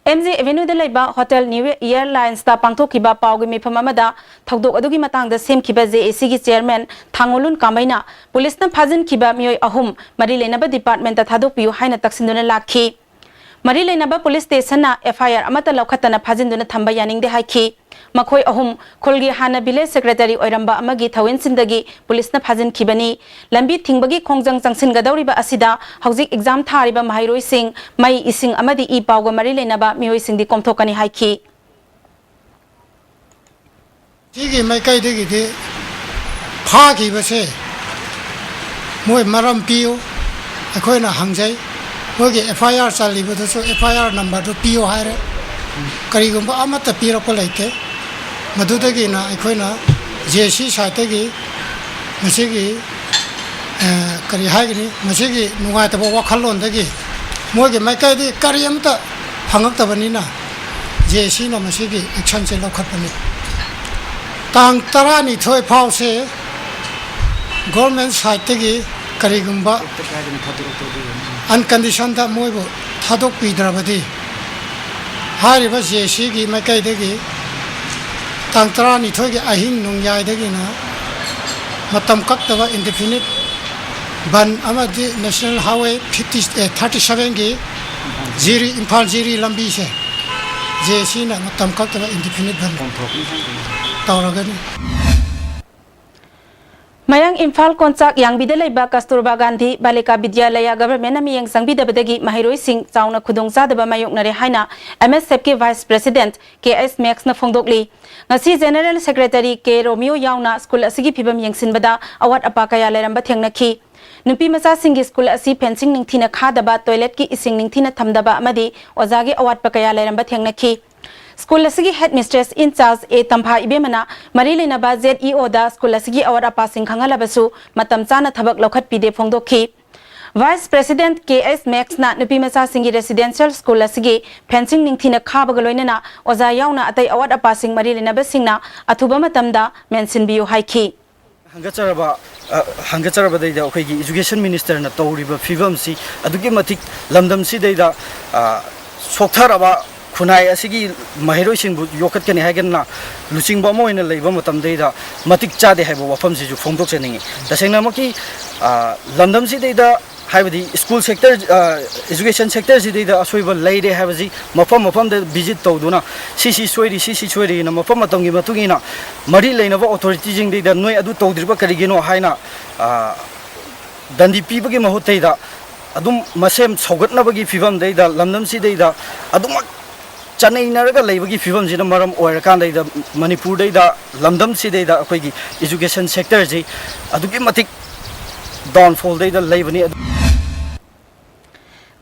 MJ Avenue da laiba Hotel New Airlines ta pangthokiba pawgi mifam amada thogdok adugi matangda semkhiba JAC gi chairman Thangolun Kamaina police na phajin khiba mioi ahum mari lenaba department ta thadokpiu haina taksinduna lakhi Mari Lainaba Police Station na FIR amata laukhatana phajinduna thamba yaningde haiki makhoi ahum khulgi hana village secretary oiramba amagi thawin sindagi police na phajin khibani lambi thingbagi khongjang changsin gadawriba asida hauzik exam thariba mahairoi sing mai ising amadi I pawga Mari Lainaba mioi singdi komthokani haiki Tigi mai kai degi de phagi base moi maram piu akhoina hangjai Hogi FIR sali betul so FIR number tu PO hire, kari gumpa amat tapi rokok lagi, madu tadi na ikoi na JC site tadi, masih ki kari hire ni masih ki nungai tapi wakalon tadi, mogi mereka di kari am ta hangak ta bani na JC na masih ki action se lokat bani, tang tara ni thoi pau se government site tadi kari gumpa unconditioned that moi bo thadok pidrabadi hari ba JC gi makai degi tangtra ni thogi ahing nungyai degi na matam kaktaba indefinite ban amadi National Highway 37 gi jiri Imphal jiri lambi se JC na matam kaktaba indefinite ban tawragani Mayang Imphal Konchak yang bidalaiba Kasturba Gandhi Balika Vidyalaya Government amiyang sangbidabadagi mahiroi sing chauna khudongchadaba mayoknare haina MSF ki Vice President KS Max na phongdokli ngasi General Secretary K Romeo yauna school asigi phibam yengsinbada awat apa kaya leramba thengnakhi nupi macha singi school asi fencing ningthina khadaba toilet ki ising ningthina thamdaba amadi ojagi awat pa kaya leramba thengnakhi School asigi headmistress in charge A Tampha Ibemana Mari Lainaba ZEO da school asigi awara passing khangalabasu matam chana thabak lokhat pide phongdokhi Vice President KS Max na nupi macha singi residential school asigi fencing ningthina khabaga loinana oja yauna atai awat passing Mari Lainaba singna athuba matamda mention biu haiki Hangachara dai da khoi education minister na tawriba fivam si adugi matik lamdam si dai da sokthara Kunai asigi mahiroi singbu yokat kani hagenna luching ba moina leiba matam deida matik cha de haibo wafam si ju phongdok cheningi tasengna maki landam si deida haibadi school sector education sector si deida asoiba leide haibaji mafam de visit tawduna sisi soiri na mafam matamgi matungina mari leinaba authority jing deida noi adu tawdriba karigino haina dandi pibagi mahutayda adum masem sogatnabagi fibam deida lamdam si deida adumak chanai naraga leibagi fibam sina maram oirakan deida Manipur deida lamdam si deida akoigi education sector ji adugi matik downfall deida leibani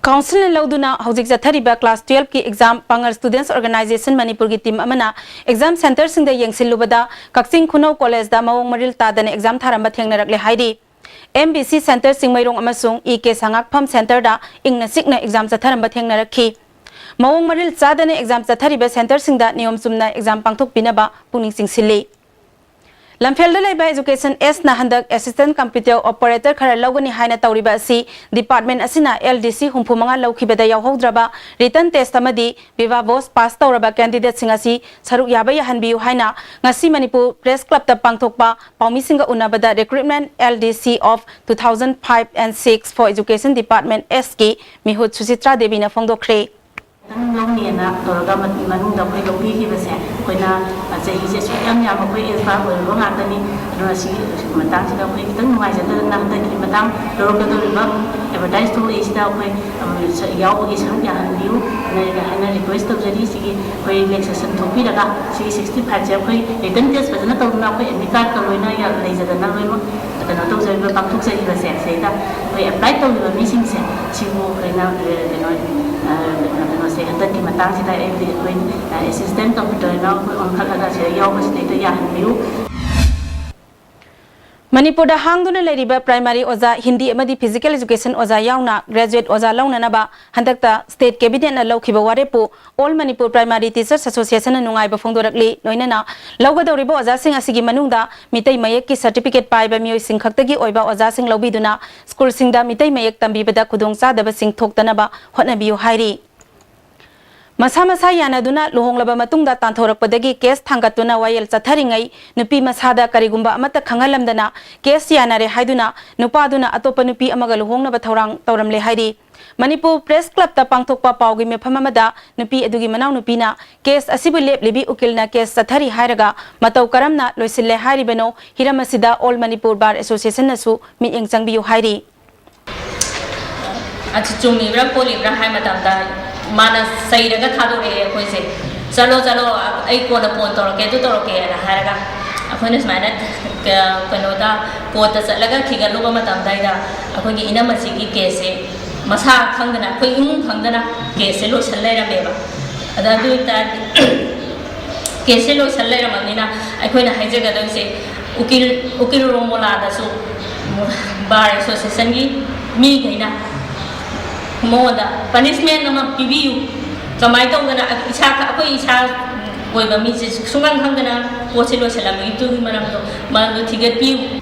Council in Lauduna, Hosik Zathariba Class 12 ki exam Pangal Students Organization Manipur ki team amana exam centers in the Yangsil Lubada, Kaksing Kuno College da Mawong Maril Tadan exam Tharamba Thengnarakle Haidi. MBC Center Singmairong Amasung EK Sangak Pam Center da Ingna Sikna exam Zatharamba Thengnarakhi. Mawong Maril Tadane exam Zathariba Center Singda Niom Sumna exam Pangthok Pinaba Puning Sing Sili. Lamfelda Laiba Education S na handak Assistant Computer Operator khara lawgani haina tawriba asi Department asina LDC humphumanga lawkhibada yawhodraba written test amadi viva voice pass tawraba candidate singasi saruk yaba yahanbiu haina ngasi Manipur Press Club ta pangthokpa paumi singa unabada recruitment LDC of 2005 and 6 for Education Department S ki Mihut Susitra Devi na phongdokhre Longniana, Toragama, Manunda, Pigi, when I say he's a young Yamaku is far away, wrong Anthony, Rossi, Madame, Madame, Doroga River, advertised to is that way, Yao is Hanya and you, and a request of the DC, where he makes us to Pidaga, 60 patch away, they didn't just but not of Napo and the car Carolina, laser than Navimo, the Notos and Baku say that we applied to the missing set, she will now second ki matang sida assistant computer na on khalaga se yaw basne to ya hanbiu Manipur da hangduna leriba primary oza Hindi amadi physical education oza yauna graduate oza launa naba handakta state cabinet na lawkhiba warepu all Manipur primary teachers association na nungai ba phongdorakli loinana lawgadoriba oza sing asigi manungda mitai mayek ki certificate paiba mioi sing khaktagi oiba oza sing lawbiduna school singda mitai mayek tambibada khudongcha daba sing thoktanaba hotnabiu hairi Masa yana duna luhong laba matungda tantorak padagi kes thangatuna wayel chatharingai nupi masada karigumba amata khangalamdana kes yanare haiduna nupa duna atopa nupi amaga luhong na bathorang tawramle hairi Manipur Press Club ta pangthokpa paugi mefamamada nupi adugi manaw nupina kes asibu lep lebi ukilna kes chathari hairaga matau karamna loisille hairibeno hiramasida All Manipur Bar Association nasu mi engchangbiu hairi Achumi bra poli bra hai matamda mana sairaga thadore koi se chalo ai ko na phone toroke na haraga akhone smana kanoda kota chalaga khigalu ba matam daida akhoi gi ina masi gi kese masa khangdana koi imung khangdana kese lo sallai meba ada du ta kese lo sallai ramina akhoi na haijaga da se ukil romola da su bar association gi mi gaina Moda punishment nama pibiu kamai tau gana isa apa isa koi bami sungang hang gana posilo salam itu maram to malu tiga piu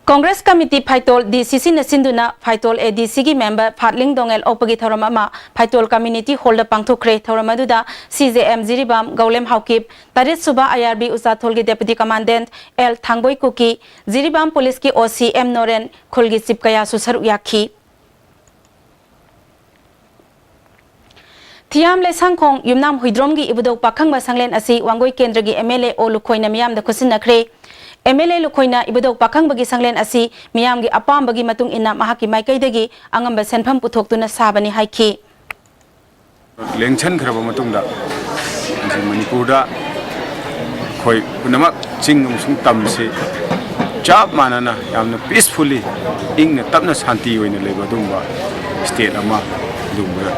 Congress Committee Phaitol DCC na sinduna Phaitol ADC gi member Phatling Dongel opagi thorama ma Phaitol community holder pangthokre thorama duda CJM Jiribam Gaulem Haukip Tarit Suba IRB Usathol gi deputy commandant L Thangboi Kuki Jiribam police ki OC M Noren khulgi sipkaya susaru yakhi Thiam le sangkhong yumnam huidrom gi ibudok pakhang ba sanglen asi wangoi kendra gi MLA o lukhoina miyam da khusin nakhre MLA lukhoina ibudok pakhang bagi sanglen asi miyam gi apam bagi matung inna mahaki maikai dagi angamba senpham puthoktuna sabani haiki lengchan khraba matung da Manipur da khoi punamak chingum sung tamsi chap manana yamna peacefully ingna tapna shanti oina leba dumba state ama dumba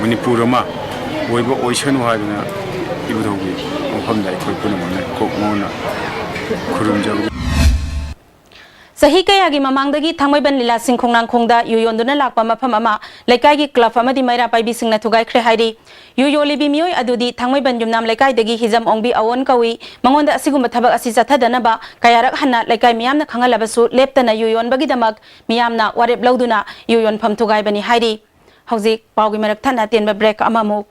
Manipur ma oiba oisanu haiduna ibudhogi mafamda ikoi punamana kokmona khurumjabu Sahi kayagi mamangdagi thangmaiban lila singkhongnang khongda yuyonduna lakpa mafam ama laikai gi club amadi maira paibi singna thugai khre hairi yuyo libi mioi adudi thangmaiban yumnam laikai dagi hijam ongbi awon kawi mangonda asigumba thabak asi jathadana ba kayarak hanna laikai miyamna khangalabasu leptana yuyon bagi damak miyamna warep lauduna yuyon pham thugai bani hairi Hauzik paugi marak thana tenba break amamuk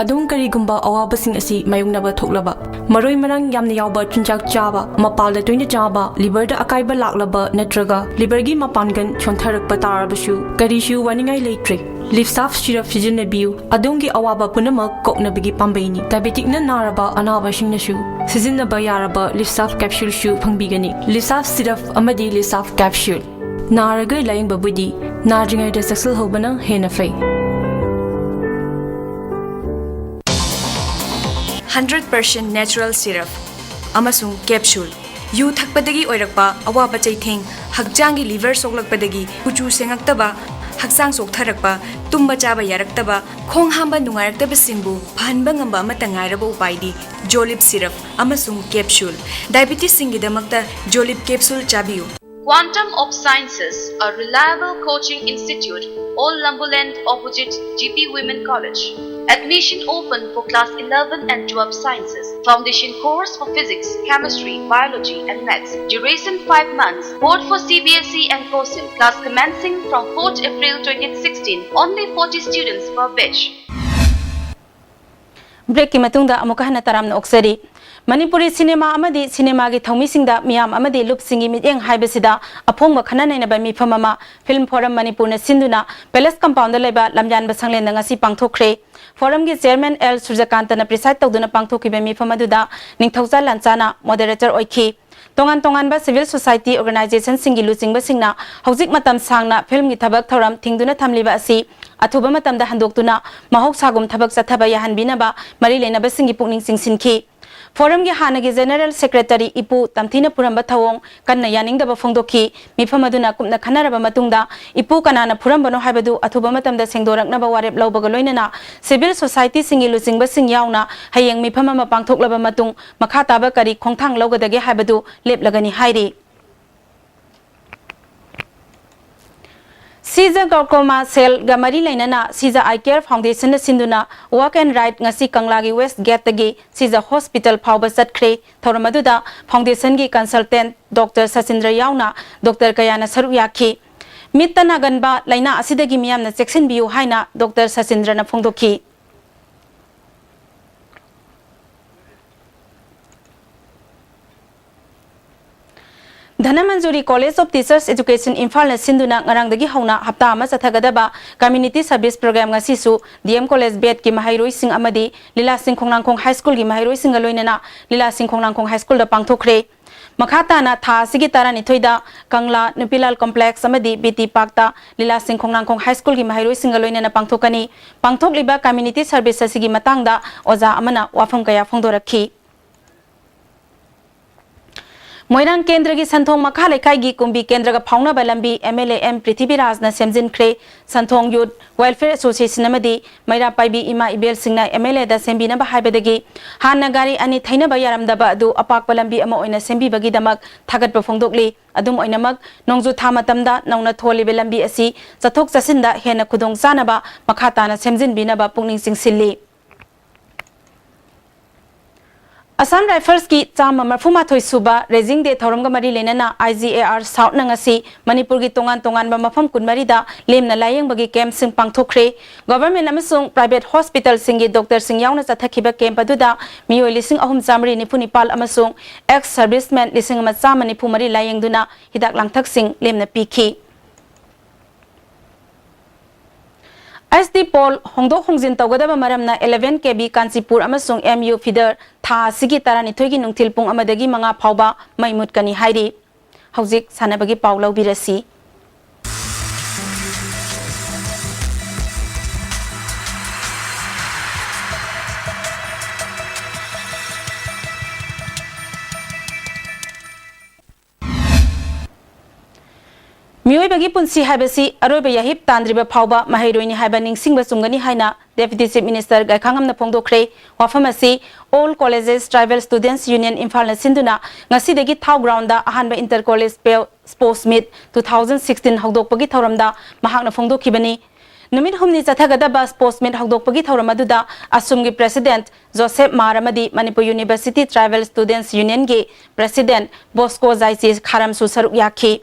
adung karigumba awabasing asi mayungnaba thoklaba maroi marang yamna yawba chunjak chaba mapalda toina chaba liver da akaiba laklaba natraga liver gi mapangan chontharak patarabasu karishu waningai leitre lift staff shira fijin biu adungi awaba punama kokna bigi pambaini diabetic na naraba anaba singnasu sizin na bayaraba lift staff capsule shu phangbigani lift staff syrup amadi lift staff capsule naraga laying babudi narjingai da saksal hobana hena fai 100% natural syrup amasung capsule yu thakpadagi oirakpa awaba chaitheng hakjangi liver soklakpadagi kuchu sengaktaba haksang soktharakpa tumba chaba yaraktaba khong hamba nungaraktaba singbu phanba ngamba matangairaba upaidi jolip syrup amasung capsule diabetes singi damakta jolip capsule chabiu Quantum of Sciences, a reliable coaching institute, Old Lambuland opposite GP Women College. Admission open for class 11 and 12 sciences. Foundation course for physics, chemistry, biology and maths. Duration 5 months. Board for CBSE and COSIM. Class commencing from 4th April 2016. Only 40 students per batch. Break ki matungda amuka hana taram na oksari. Manipuri cinema amadi cinema gi thongmi singda miyam amadi lup singi miteng haibesida aphongba khana naina ba mi famama film forum manipur na sinduna palace compound leba lamjan ba sanglen na ngasi pangthokre forum gi chairman L Surjakant na preside tawduna pangthoki ba mi famaduda ningthauja lanchana moderator oikhi tongan tongan ba civil society organization singi luching ba singna hojik matam sangna film gi thabak thoram thingduna thamliba asi athuba matam da handoktuna mahok sagum thabak chathaba yahan binaba mari lena ba singi pukning singsinki Forum gi hanagi General Secretary Ipu Tamthina Puramba Thawong kanna yaningdaba phongdoki mifamaduna kumna khanaraba matungda Ipu kanana purambano haibadu athuba matamda sengdoraknaba warep lawbaga loinana civil society singi luchingba sing yauna hayeng mifama mapangthoklaba matung makha taba kari khongthang lawgadage haibadu leplagani hairi Siza Gorkoma Sel Gamari Lainana Siza Eye Care Foundation na Sinduna Walk and Ride ngasi Kanglagi West Gate tagi Siza Hospital Phauba Satkre Thoramaduda Foundation gi consultant Dr. Sasindra Yauna Dr. Kayana Saru Yakhi Mittana Ganba Laina asidagi miyamna Jackson Biu Haina Dr. Sasindra na phongdoki Dhanamanjuri College of Teachers Education Imphal na sinduna ngarangdagi hauna hapta ama chathagadaba community service program ngasi su DM College bed ki mahairoi sing amadi Lila Singh Khongnangkhong High School gi mahairoi sing loinana Lila Singh Khongnangkhong High School da pangthokre makhata na tha sigi tarani thoida Kangla Nupilal Complex amadi BT Park Lila Singh Khongnangkhong High School gi mahairoi sing loinana pangthokani pangthokliba community service asigi matangda oja amana wafam kaya phongdorakhi Moirang Kendra gi Santhong Makha Lekai gi Kumbi Kendra ga Phauna Balambi MLA M Prithibiraj na Semjin Kre Santhong Youth Welfare Association amadi Maira Paibi Ima Ibel Singna MLA da Sembi na Bahibadagi Han Nagari ani Thaina Bayaram daba adu apak balambi ama oina Sembi bagi damak thagat pafongdokli adum oinamak nongju thamatamda nauna tholi belambi asi chathok chasinda hena khudong chanaba makhata na Semjin binaba pungning singsilli Assam Rifles ki chama marfuma thoi suba raising day thoramga mari lenana IGAR South nangasi Manipur gi tongan tongan ba mafam kunmari da lemna layeng bagi camp sing pangthokre government amasung private hospital singi doctor sing yauna chathakiba camp aduda miyoi lising ahum jamri nipunipal amasung ex serviceman lising ma chamani phumari layeng duna hidak langthak sing lemna pikhi SD Paul Hongdo Hongjin Tawgadaba Maramna 11 KB Kansipur amasung MU feeder tha sigi tarani thoigi nungthil pung amadagi manga phauba maimut kani hairi hojik sanabagi paulau birasi Mioi bagi punsi haibasi aroiba yahip tandriba phauba mahairoini haiba ningsingba chungani haina Deputy Chief Minister Gaikhangam na phongdokre wafamasi All Colleges Tribal Students Union Imphal na sinduna ngasi degi thau ground da ahanba inter college sports meet 2016 hawdokpagi thoramda mahakna phongdokhibani numit humni chathagadaba sports meet hawdokpagi thoramadudha asumgi president Joseph Maramadi Manipur University Tribal Students Union ge president Bosco Zaisi Kharam su saruk yakhi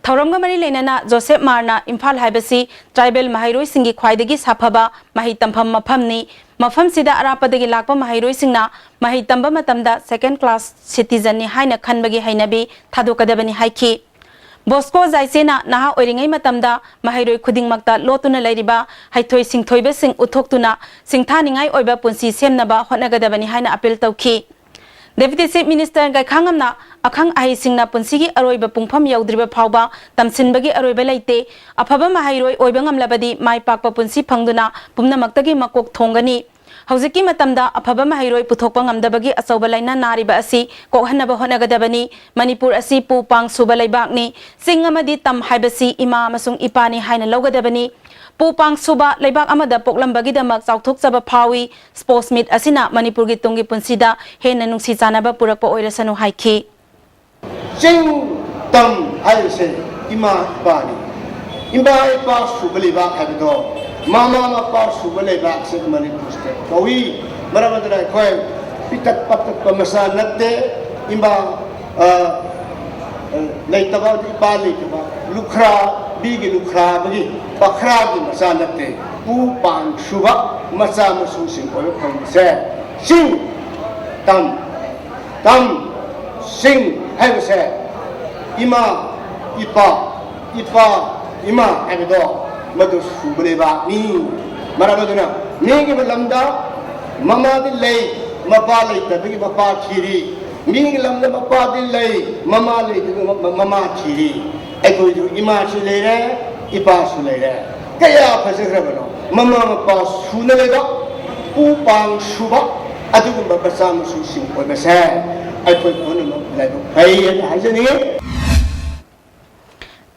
थौरमगा मरी लेना Joseph मारना Imphal हाइबसी tribal महाइरोई सिंगी ख्वाइदगी साफबा मही तंफम मफमनी मफम सिदा अरापदगी लाकपा महाइरोई सिंगना मही तंबा मतमदा second class citizen नि हाइना खनबगी हाइनबी थादोकदबनी हाइखी Bosco जाइसेना नहा ओरिंगै मतमदा महाइरोई खुदिंगमक्ता लोतुना लैरिबा हाइथोई सिंथोइबे सिंग उथोक्तुना सिंथानिंगाई ओइबा पुंसी सेमनबा होनगदबनी हाइना appeal तौखी Deputy Chief Minister Gaikhangamna akhang ahi singna punsigi aroiba pungpham yaudriba phawba tamsinbagi aroiba leite afaba mahairoi oiba ngamlabadi mai pakpa punsi phangduna pumnamaktagi makok thongani Hauziki matamda afaba mahairoi puthokpa ngamdabagi asauba laina nariba asi kokhanaba honagadabani Manipur asi pu pang suba leibakni singamadi tam haibasi ima amasung ipani haina logadabani Pupang suba leibak amada poklambagi damak sauthok saba phawi sports meet asina Manipur gi tungi punsida hena nungsi chanaba purakpa oirasanu haiki Jing tam haise ima bani imba pa suba leibak habdo mama ma pa suba leibak se Manipur state kawi maramadra khoi pitat patat pamasa natte imba leitaba di bali ba lukra bigi lukra bagi bakra di masa natte pu pang suba masa masu sing oyo khong se sing tam sing hai se ima ipa ima abdo madu subule ba ni marabaduna ni gi lamda mama di lei mapa lei tabigi mapa khiri mi lamda mapa di lei mama lei mama khiri ai ko ima su lei re ipa su lei re kaya phasgrabano mama mapa su na le ba pu pang suba adu ba basam su sing ko ba sa ai ko no lai ba ai ai jani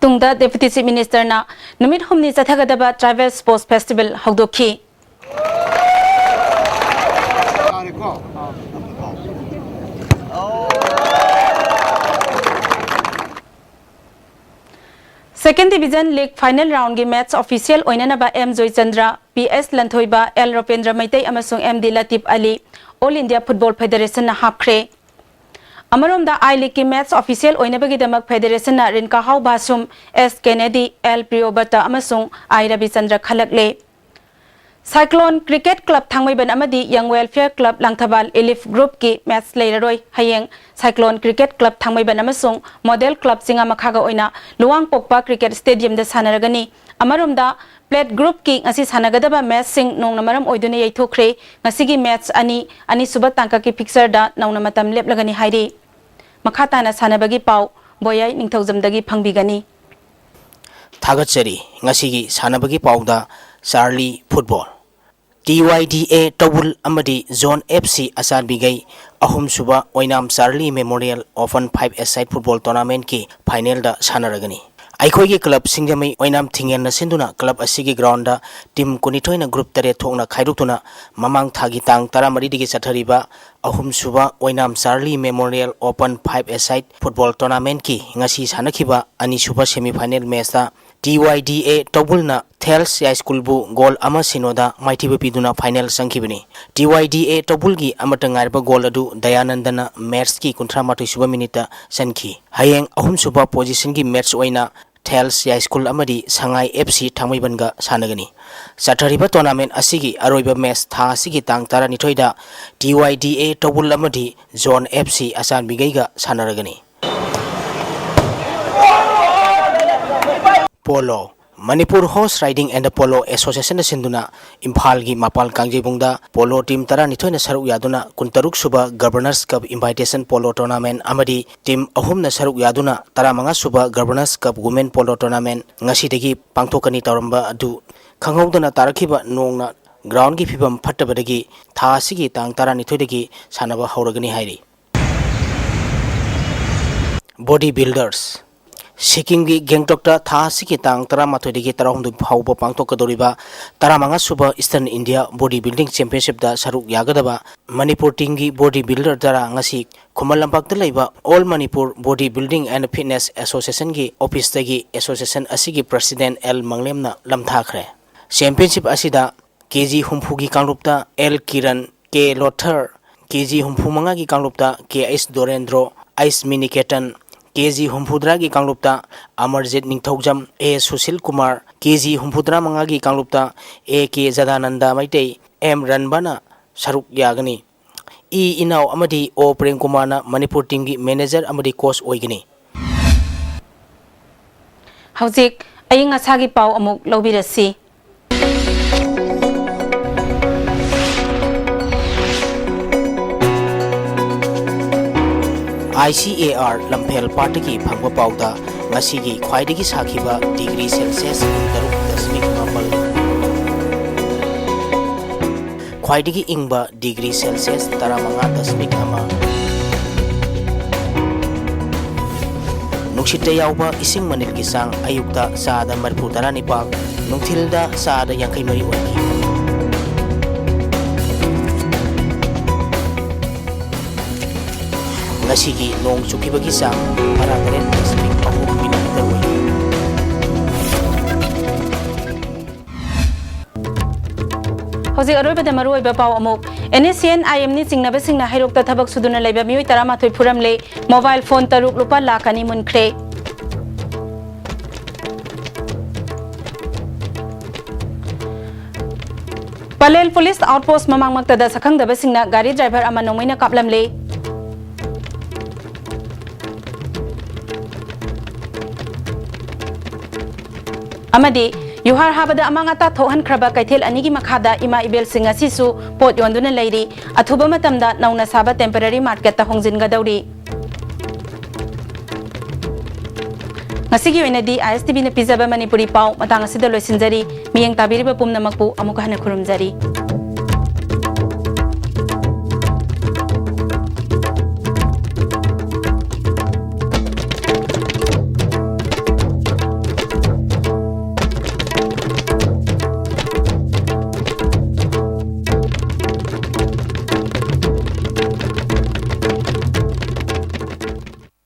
Tungda Deputy Chief Minister na numit humni chathagadaba Travel Sports Festival hawdokhi Second Division League Final Round gi match official oinanaba M Joy Chandra PS Lanthoiba L Ropendra Maitai amasung MD Latif Ali All India Football Federation na hapkhre Amarom I League ki match official oinabagi damak Federation na Rinka Hau Basum S Kennedy L Priyobata amasung I Ravi Chandra khalakle Cyclone Cricket Club Thangmaiban amadi Young Welfare Club Langthabal Elif Group ki match leiraroi hayeng Cyclone Cricket Club Thangmaiban amasung Model Club singa makhaga oina Luang Pokpa Cricket Stadium da sanaragani amaromda Plate Group ki ngasi sanagadaba match sing nong namaram oidune yaithokre ngasigi match ani suba tangka ki fixture da nauna matam leplagani hairi makhatana sanabagi pau boyai ningthaujamdagi phangbigani Thagatsari ngasigi sanabagi pauda Charlie Football TYDA Tawul Amadi Zone FC Asan Bigai Ahum Suba Oinam Charlie Memorial Open 5-a-side football tournament ki final da sanaragani Aikhoigi club Singjamai Oinam Thingen na sinduna club asigi ground da team kunithoina group tare thokna khairutuna mamang thagi tang taramari digi chathariba Ahum Suba Oinam Charlie Memorial Open 5-a-side football tournament ki ngasi sanakhiba ani suba semi final match da TYDA Tawulna Thels High School bu goal ama sinoda maithiba piduna final sangkhibani TYDA Tawulgi amata ngarba goal adu Dayanandana match ki 38 suba minute sankhi hayeng ahum suba position ki match oina Thels High School amadi Sangai FC Thangmaibanga sanagani Sathariba tournament asigi aroiba match tha asigi tang tara nithoida TYDA Tawul amadi Zone FC Asan Bigaiga sanaragani Polo Manipur Horse Riding and Polo Association Sinduna Imphal gi Mapal Kangjibungda Polo team tara nithoina saruk yaduna kuntaruk suba Governors Cup Invitation Polo Tournament amadi team ahum na saruk yaduna taramanga suba Governors Cup Women Polo Tournament ngasi degi pangthokani taramba adu khanghaudana tarakhiba nongna ground gi phibam phattabadagi tha asigi tang tara nithoidagi sanaba hauragani hairi Bodybuilders Siking gi Gangtok ta tha siki tang tara mathodigi tara hundu phauba pangtok kadoriba tara manga suba Eastern India Bodybuilding Championship da saruk yagadaba Manipur team gi bodybuilder tara ngasi Khumalampak da leiba All Manipur Bodybuilding and Fitness Association gi office tagi association asigi president L Manglemna lamthakre championship asida KG humpu gi kangrupta L Kiran K Lothar KG humpu manga gi kangrupta KS Dorendro Ice Miniketan KG Humpudra gi kanglupta Amarjit Ningthaujam A Sushil Kumar KG Humpudra manga gi kanglupta A K Jadananda Maitei M Ranbana Saruk Yagani E Inau Amadi O Prem Kumarna Manipur team gi manager amadi coach oigani Hauzik aying asagi pau amuk lobirasi ICAR Lampel Party ki phangwa pauda ngasi gi khwaidagi sakhiba degree Celsius 3.8 khwaidagi ingba degree Celsius 15.1 Nuksita yauba ising manil ki sang ayukta saada marputara nipal nungthilda saada yangkai mari oiki ngasigi nong chukibagi sang para karen speak ahum millimeter oiki Hauzik aroibada maruoiba pau amuk NSN IM ni singnaba singna hairokta thabak suduna leiba mioi 13 phuramle mobile phone taruk lupa lakani munkhre Palel Police Outpost mamang magtada sakhangdaba singna gari driver ama nongmaina kaplamle Amadi Yuhar habada amang ata thohan khraba kaithel anigi makhada ima ibel singa sisu pot yonduna leiri athuba matamda nauna saba temporary market ta hongjin ga dauri ngasigi oinadi ISTV na pizaba Manipuri pau matang asida loisinjari miyeng tabiriba pumnamakpu amuka hana khurumjari